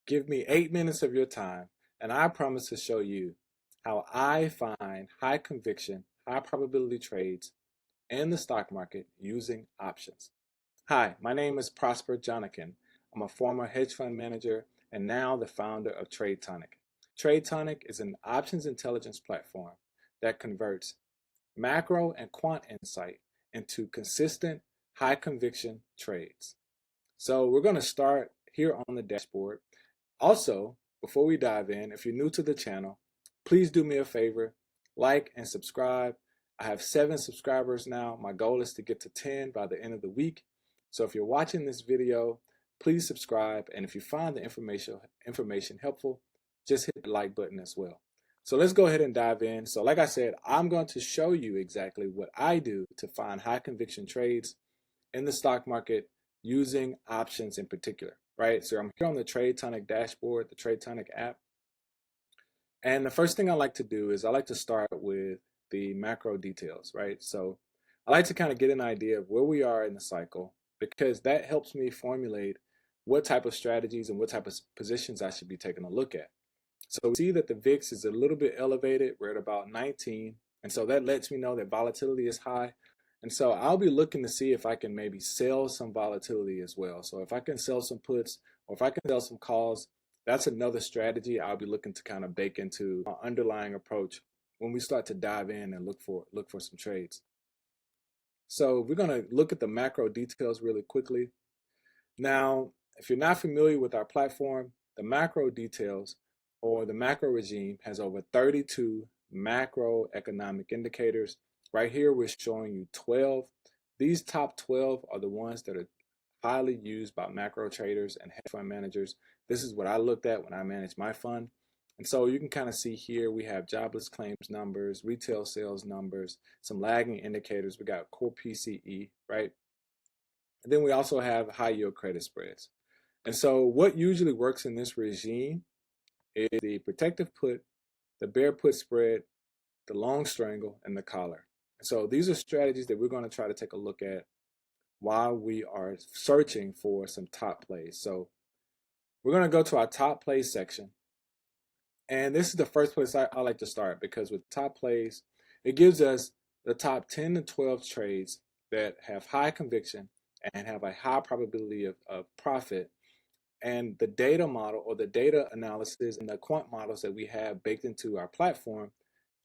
Give me 8 minutes of your time, and I promise to show you how I find high conviction, high probability trades in the stock market using options. Hi, my name is Prosper Jonikin. I'm a former hedge fund manager and now the founder of Trade Tonic. Trade Tonic is an options intelligence platform that converts macro and quant insight into consistent, high conviction trades. So we're going to start here on the dashboard. Also, before we dive in, if you're new to the channel, please do me a favor, like and subscribe. I have 7 subscribers now. My goal is to get to 10 by the end of the week. So if you're watching this video, please subscribe. And if you find the information helpful, just hit the like button as well. So let's go ahead and dive in. So like I said, I'm going to show you exactly what I do to find high conviction trades in the stock market using options in particular, right? So I'm here on the Trade Tonic dashboard, the Trade Tonic app. And the first thing I like to do is I like to start with the macro details, right? So I like to kind of get an idea of where we are in the cycle because that helps me formulate what type of strategies and what type of positions I should be taking a look at. So we see that the VIX is a little bit elevated. We're at about 19. And so that lets me know that volatility is high. And so I'll be looking to see if I can maybe sell some volatility as well. So if I can sell some puts or if I can sell some calls, that's another strategy I'll be looking to kind of bake into our underlying approach when we start to dive in and look for some trades. So we're going to look at the macro details really quickly. Now, if you're not familiar with our platform, the macro details or the macro regime has over 32 macroeconomic indicators. Right here, we're showing you 12. These top 12 are the ones that are highly used by macro traders and hedge fund managers. This is what I looked at when I managed my fund. And so you can kind of see here we have jobless claims numbers, retail sales numbers, some lagging indicators. We got core PCE, right? And then we also have high yield credit spreads. And so what usually works in this regime is the protective put, the bear put spread, the long strangle, and the collar. So these are strategies that we're going to try to take a look at while we are searching for some top plays. So we're going to go to our top plays section. And this is the first place I like to start because with top plays, it gives us the top 10 to 12 trades that have high conviction and have a high probability of profit. And the data model or the data analysis and the quant models that we have baked into our platform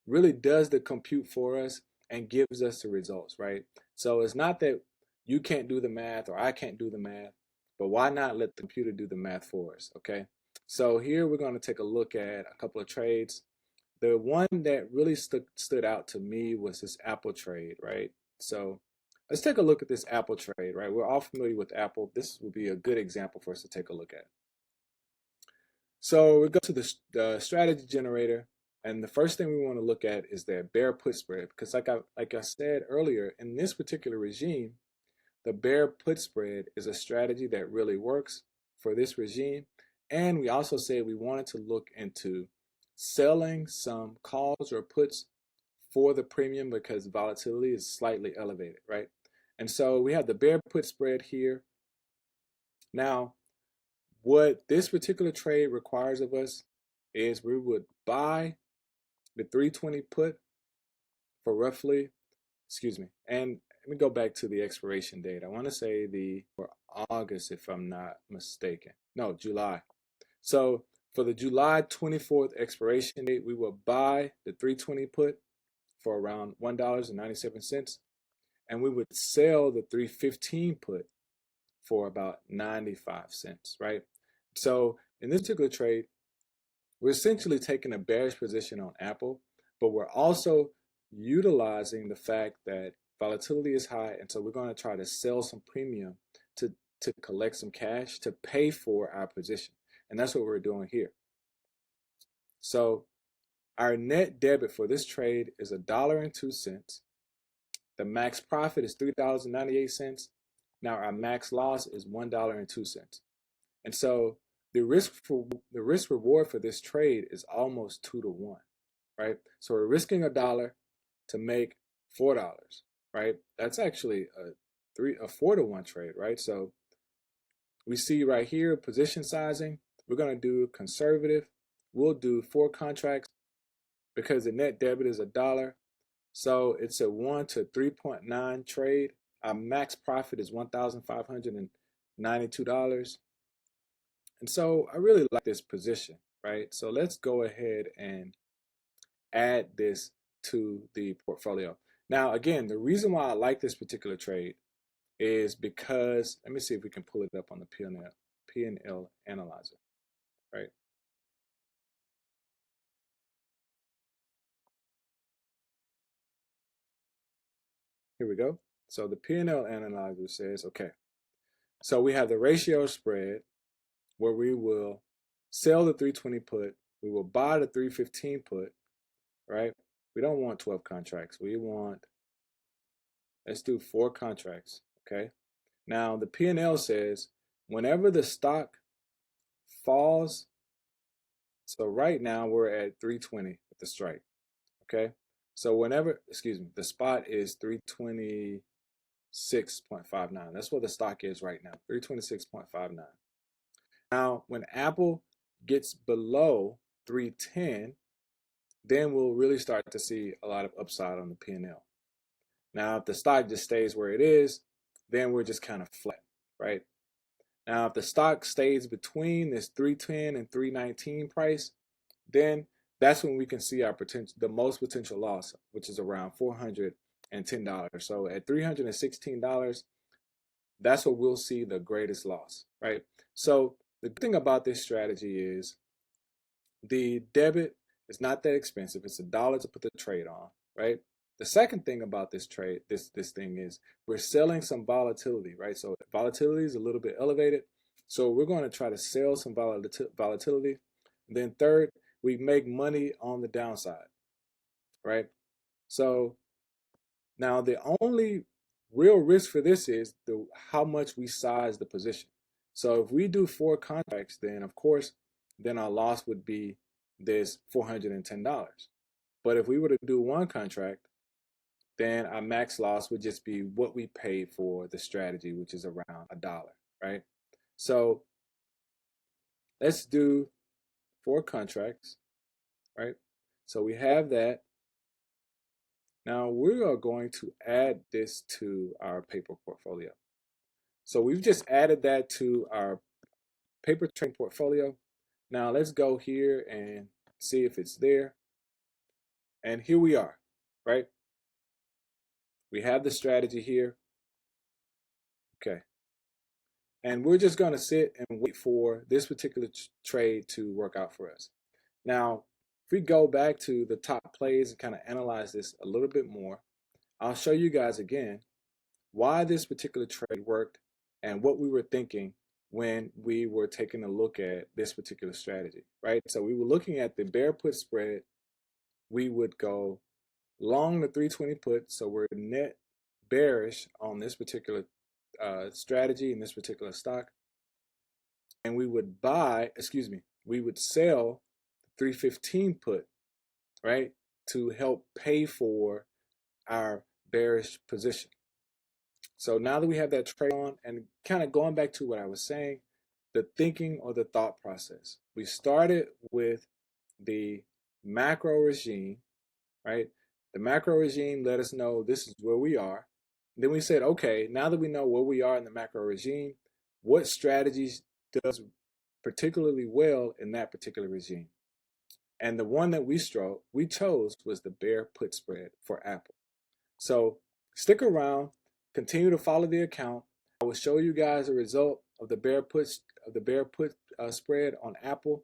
really does the compute for us and gives us the results, right? So it's not that you can't do the math or I can't do the math, but why not let the computer do the math for us, okay? So here we're going to take a look at a couple of trades. The one that really stood out to me was this Apple trade, right? So let's take a look at this Apple trade, right? We're all familiar with Apple. This will be a good example for us to take a look at. So we go to the strategy generator, and the first thing we want to look at is their bear put spread, because like I said earlier, in this particular regime, the bear put spread is a strategy that really works for this regime. And we also said we wanted to look into selling some calls or puts for the premium because volatility is slightly elevated, right? And so we have the bear put spread here. Now, what this particular trade requires of us is we would buy the 320 put for roughly, and let me go back to the expiration date. I want to say for August, if I'm not mistaken. No, July. So for the July 24th expiration date, we will buy the 320 put for around $1.97, and we would sell the 315 put for about 95 cents, right? So in this particular trade, we're essentially taking a bearish position on Apple, but we're also utilizing the fact that volatility is high, and so we're going to try to sell some premium to collect some cash to pay for our position. And that's what we're doing here. So our net debit for this trade is $1.02. The max profit is $3.98. Now our max loss is $1.02. And so the risk reward for this trade is almost 2 to 1, right? So we're risking $1 to make $4, right? That's actually a 4 to 1 trade, right? So we see right here position sizing. we're going to do conservative. We'll do 4 contracts because the net debit is $1. So it's a 1 to 3.9 trade. Our max profit is $1,592. And so I really like this position, right? So let's go ahead and add this to the portfolio. Now, again, the reason why I like this particular trade is because, let me see if we can pull it up on the P&L analyzer, right? Here we go. So the P&L analyzer says, okay, so we have the ratio spread where we will sell the 320 put, we will buy the 315 put, right? We don't want 12 contracts. We want, let's do 4 contracts, okay? Now the P&L says whenever the stock falls, so right now we're at 320 with the strike, okay? So whenever, excuse me, the spot is 326.59. That's what the stock is right now, 326.59. Now, when Apple gets below 310, then we'll really start to see a lot of upside on the P&L. Now, if the stock just stays where it is, then we're just kind of flat, right? Now, if the stock stays between this 310 and 319 price, then that's when we can see our potential, the most potential loss, which is around $410. So at $316, that's where we'll see the greatest loss, right? So the good thing about this strategy is the debit is not that expensive. It's $1 to put the trade on, right? The second thing about this trade, this thing is we're selling some volatility, right? So volatility is a little bit elevated. So we're going to try to sell some volatility. And then third, we make money on the downside, right? So now the only real risk for this is how much we size the position. So if we do 4 contracts, then of course, then our loss would be this $410. But if we were to do 1 contract, then our max loss would just be what we paid for the strategy, which is around $1, right? So let's do 4 contracts, right? So we have that. Now we are going to add this to our paper portfolio. So we've just added that to our paper trading portfolio. Now let's go here and see if it's there. And here we are, right? We have the strategy here. Okay. And we're just going to sit and wait for this particular trade to work out for us. Now, if we go back to the top plays and kind of analyze this a little bit more, I'll show you guys again why this particular trade worked and what we were thinking when we were taking a look at this particular strategy, right? So we were looking at the bear put spread. We would go long the 320 put, so we're net bearish on this particular strategy in this particular stock. And we would we would sell 315 put, right, to help pay for our bearish position. So now that we have that trade on, and kind of going back to what I was saying, the thinking or the thought process. We started with the macro regime, right? The macro regime let us know this is where we are. Then we said, okay, now that we know where we are in the macro regime, what strategies does particularly well in that particular regime? And the one that we chose was the bear put spread for Apple. So stick around, continue to follow the account. I will show you guys a result of the bear put spread on Apple.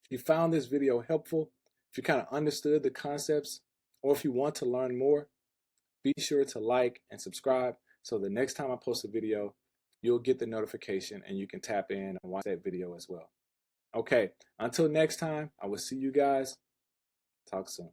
If you found this video helpful, if you kind of understood the concepts, or if you want to learn more, be sure to like and subscribe so the next time I post a video, you'll get the notification and you can tap in and watch that video as well. Okay, until next time, I will see you guys. Talk soon.